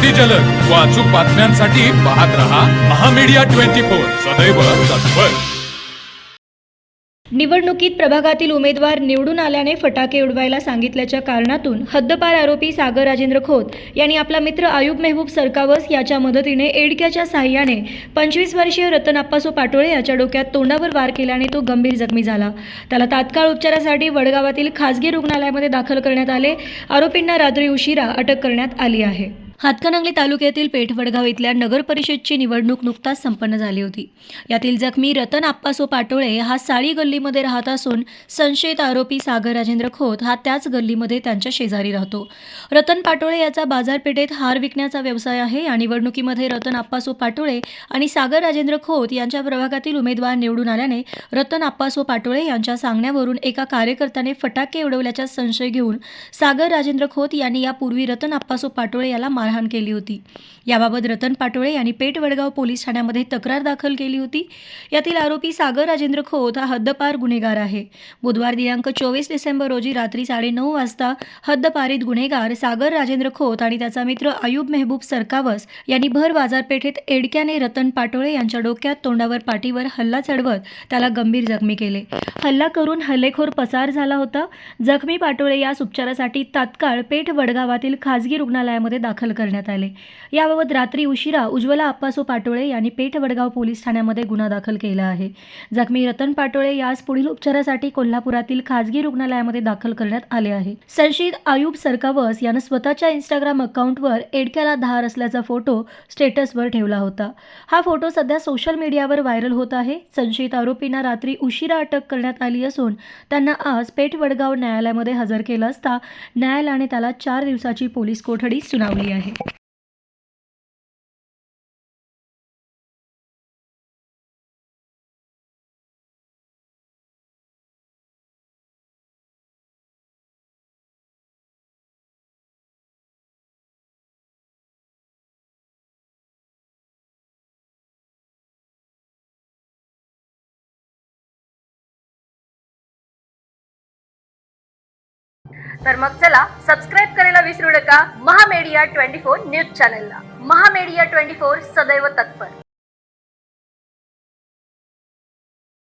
अति जलद व अचूक बातम्यांसाठी पाहत रहा महामीडिया 24 सदैव तत्पर। निवडणुकीत प्रभागातील उमेदवार निवडून आल्याने फटाके उडवायला सांगितल्याच्या कारणातून हद्दपार आरोपी सागर राजेंद्र खोत यांनी आपला मित्र आयुब मेहबूब सरकावस याच्या मदतीने एडक्याच्या साहाय्याने 25 वर्षीय रतन आप्पासो पाटोळे याच्या डोक्यात तोंडावर वार केल्याने तो गंभीर जखमी झाला। त्याला तात्काळ उपचारासाठी वडगावातील खासगी रुग्णालयामध्ये दाखल करण्यात आले। आरोपींना रात्री उशिरा अटक करण्यात आली आहे। हातकणंगले तालुक्यातील पेठ वडगाव इथल्या नगर परिषदची निवडणूक नुकताच संपन्न झाली होती। यातील जखमी रतन आप्पासो पाटोळे हा साळी गल्लीमध्ये राहत असून संशयित आरोपी सागर राजेंद्र खोत हा त्याच गल्लीमध्ये त्यांच्या शेजारी राहतो। रतन पाटोळे याचा बाजारपेठेत हार विकण्याचा व्यवसाय आहे। या निवडणुकीमध्ये रतन आप्पासो पाटोळे आणि सागर राजेंद्र खोत यांच्या प्रभागातील उमेदवार निवडून आल्याने रतन आप्पासो पाटोळे यांच्या सांगण्यावरून एका कार्यकर्त्याने फटाके उडवल्याचा संशय घेऊन सागर राजेंद्र खोत यांनी यापूर्वी रतन आप्पासो पाटोळे याला मारहाण केली होती। याबाबत रतन पाटोळे यांनी पेठ वडगाव पोलीस ठाण्यामध्ये तक्रार दाखल केली होती। यातील आरोपी सागर राजेंद्र खोत हा हद्दपार गुन्हेगार आहे। बुधवार दिनांक 24 डिसेंबर रोजी रात्री 9:30 वाजता हद्दपारीत गुन्हेगार सागर राजेंद्र खोत आणि त्याचा मित्र आयुब मेहबूब सरकावस यांनी भर बाजारपेठेत एडक्याने रतन पाटोळे यांच्या डोक्यात तोंडावर पाठीवर हल्ला चढवत त्याला गंभीर जखमी केले। हल्ला करून हल्लेखोर पसार झाला होता। जखमी पाटोळे यास उपचारासाठी तात्काळ पेठ वडगावातील खासगी रुग्णालयामध्ये दाखल करण्यात आले। याबाबत रात्री उशिरा उज्ज्वला आप्पासो पाटोळे यांनी पेठ वडगाव पोलीस ठाण्यामध्ये गुन्हा दाखल केला आहे। जखमी रतन पाटोळे यास पुढील उपचारासाठी कोल्हापुरातील खासगी रुग्णालयामध्ये दाखल करण्यात आले आहे। संशयित आयुब सरकावस याने स्वतःच्या इंस्टाग्राम अकाउंटवर एडक्याला धार असल्याचा फोटो स्टेटसवर ठेवला होता। हा फोटो सध्या सोशल मीडियावर व्हायरल होत आहे। संशयित आरोपींना रात्री उशिरा अटक करण्यात आली असून त्यांना आज पेठ वडगाव न्यायालयामध्ये हजर केलं असता न्यायालयाने त्याला 4 दिवसाची पोलीस कोठडी सुनावली आहे। तर मग चला सबस्क्राईब करायला विसरू नका महामीडिया 24 न्यूज चॅनलला। महामीडिया 24 सदैव तत्पर।